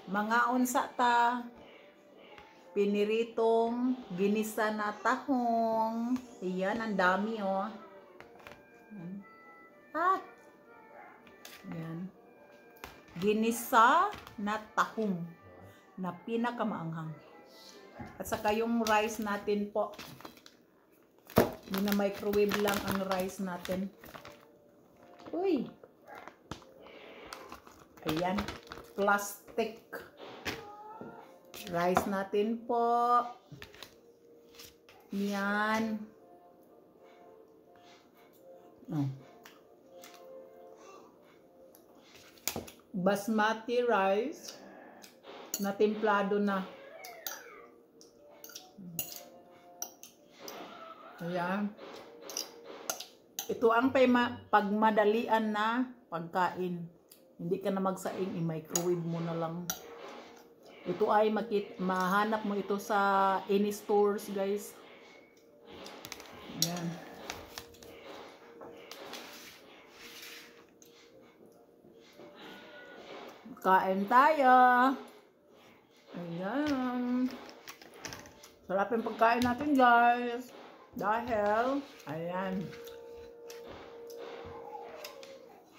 Mangaon sa ta, piniritong ginisa na tahong. Iyan, ang dami oh. Ah, yan. Ginisa na tahong na pinakamaanghang. At saka yung rice natin po. Muna microwave lang ang rice natin. Uy! Ayan. Plastic. Rice natin po. Yan. Basmati rice na templado na. Ayan. Ito ang pagmadalian na pagkain. Hindi ka na magsaing, i-microwave mo na lang. Ito ay mahanap mo ito sa any stores, guys. Ayan. Kain tayo. Ayan. Sarap yung pagkain natin, guys. Dahil, ayan.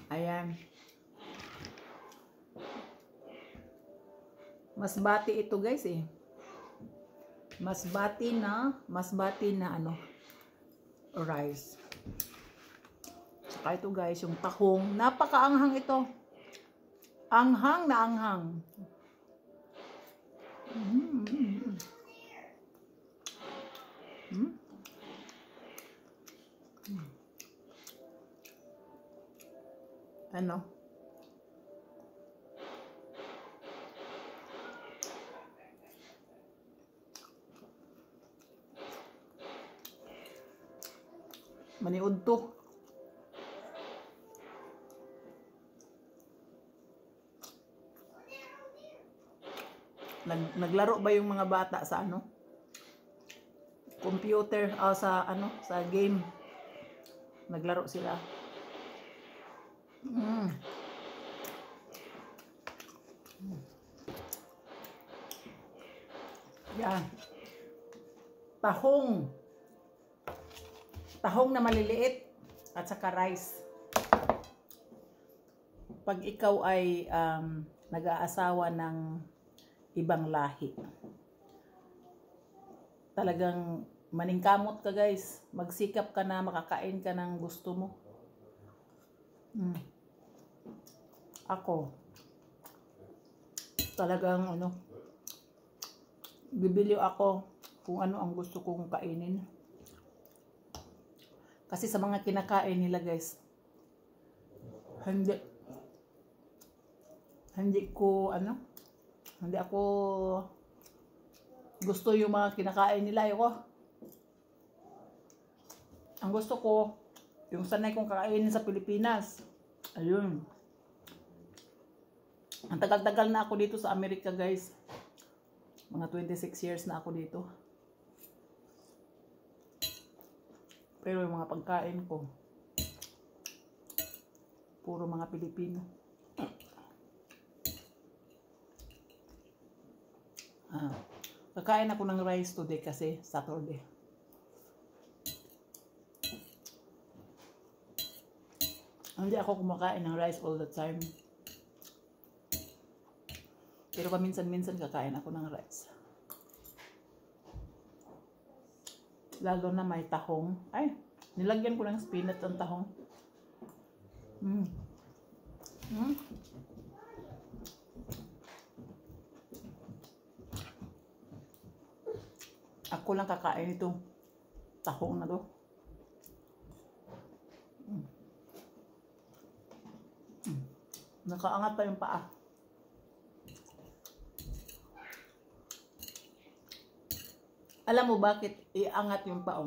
Ayan. Masbati ito, guys, eh. Masbati na ano, rice. Saka ito, guys, yung tahong. Napakaanghang ito. Anghang na anghang. Ano? Maniud to. Naglaro ba yung mga bata sa ano? Computer o sa ano, sa game. Naglaro sila. Yan. Tahong. Tahong na maliliit at saka rice. Pag ikaw ay nag-aasawa ng ibang lahi, talagang maningkamot ka, guys. Magsikap ka na makakain ka ng gusto mo. Ako talagang ano, bibili ako kung ano ang gusto kong kainin. Kasi sa mga kinakain nila, guys, hindi ako gusto yung mga kinakain nila. Ang gusto ko, yung sanay kong kakainin sa Pilipinas. Ayun. Ang tagal-tagal na ako dito sa Amerika, guys. Mga 26 years na ako dito. Pero yung mga pagkain ko, puro mga Pilipino. Kakain ako ng rice today kasi Saturday. Hindi ako kumakain ng rice all the time. Pero paminsan-minsan kakain ako ng rice. Lalo na may tahong. Ay, nilagyan ko ng spinach ang tahong. Ako lang kakain ito. Tahong na to. Nakaangat pa yung paa. Alam mo bakit iangat yung paa?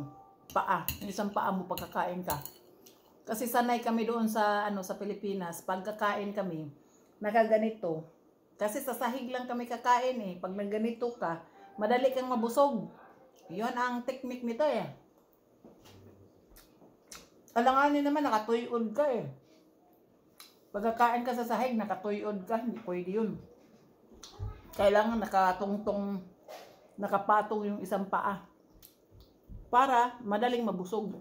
Yung isang paa mo pagkakain ka. Kasi sanay kami doon sa sa Pilipinas, pagkakain kami, nakaganito. Kasi sa sahig lang kami kakain eh. Pag nagganito ka, madali kang mabusog. 'Yon ang technique nito eh. Alanganin naman nakatuyod ka eh. Pagkakain ka sa sahig, nakatuyod ka, hindi pwede yun. Kailangan nakatungtong, nakapatong yung isang paa para madaling mabusog.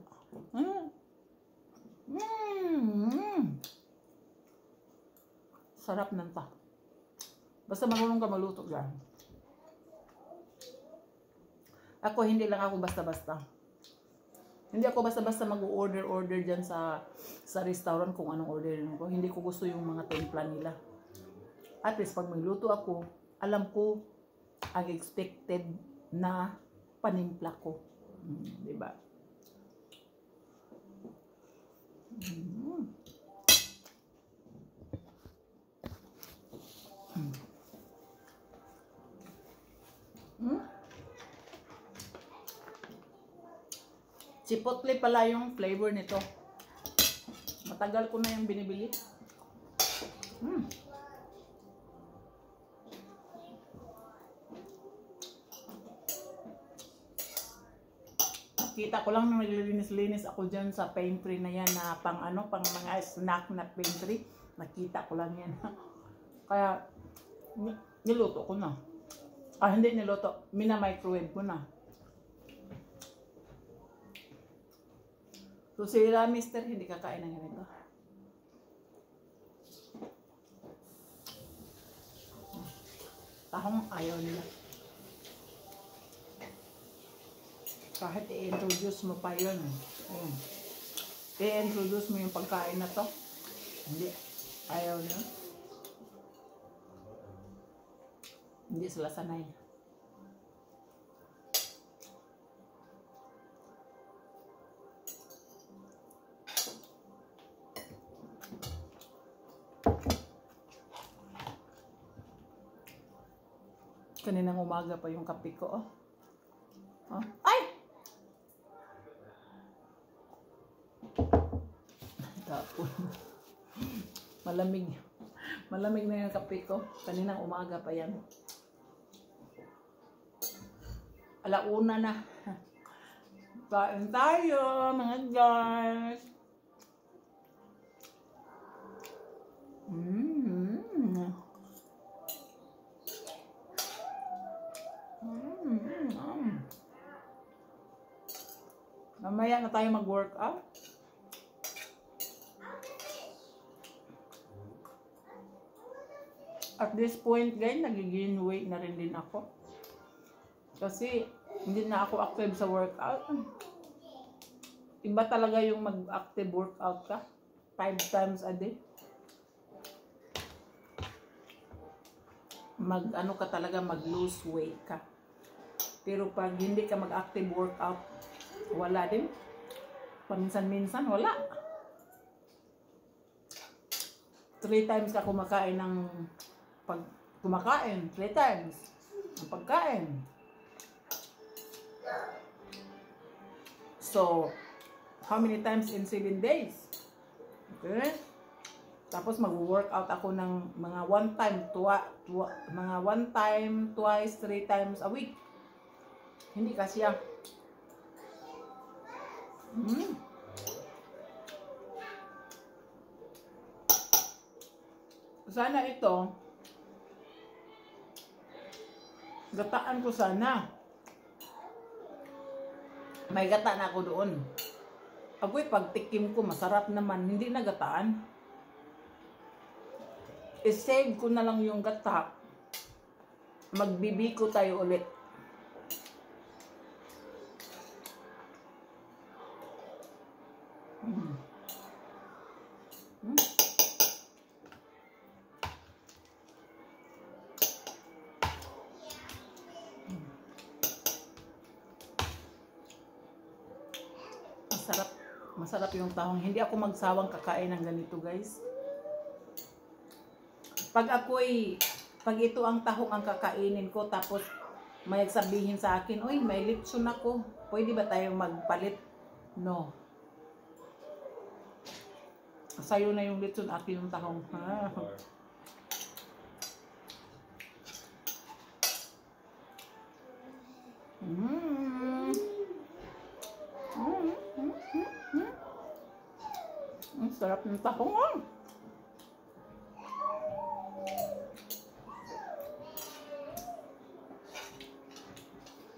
Sarap ng ta. Basta marunong ka magluto dyan. Ako, hindi lang ako basta-basta. Hindi ako basta-basta mag-order dyan sa restaurant kung anong orderin ko. Hindi ko gusto yung mga timpla nila. At least pag magluto ako, alam ko ang expected na panimpla ko. Diba? Chipotle pala yung flavor nito. Matagal ko na yung binibili. Kita ko lang nung naglilinis-linis ako dyan sa pantry na yan na pang mga snack na pantry. Nakita ko lang yan. Kaya niluto ko na. Hindi niluto. Mina-microwave ko na. So sila mister, hindi kakain ng ganito. Tahong ayaw nila. Kahit i-introduce mo pa yun. I-introduce mo yung pagkain na to. Hindi. Ayaw nila. Hindi sila sanay. Kaninang umaga pa yung kape ko, Ay! Tapon. Malamig. Malamig na yung kape ko. Kaninang umaga pa yan. Alauna na. Kain tayo, mga guys. Mamaya na tayo mag-workout. At this point, guys, nag-gain weight na rin din ako. Kasi hindi na ako active sa workout. Iba talaga yung mag-active workout ka. 5 times a day. Mag-ano ka talaga, mag-lose weight ka. Pero pag hindi ka mag-active workout, wala din. Paminsan-minsan, wala. 3 times ka kumakain ng pag kumakain. 3 times. Ang pagkain. So, how many times in 7 days? Okay? Tapos mag-workout ako ng mga 1 time, mga 1 time, twice, 3 times a week. Hindi kasi Sana ito, gataan ko sana. May gata na ako doon. Agoy, pagtikim ko, masarap naman. Hindi na gataan. I-save ko na lang yung gata. Magbibiko tayo ulit. Masarap yung tahong. Hindi ako magsawang kakain ng ganito, guys. Pag ito ang tahong ang kakainin ko, tapos may sabihin sa akin, "Uy, may litson ako. Pwede ba tayong magpalit?" No. Sa'yo na yung litson, akin yung tahong. Ang sarap ng tahong.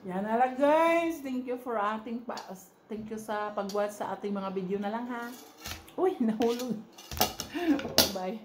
Yan na lang guys. Thank you for ating thank you sa pag-watch sa ating mga video na lang ha. Uy, nahulog. Bye.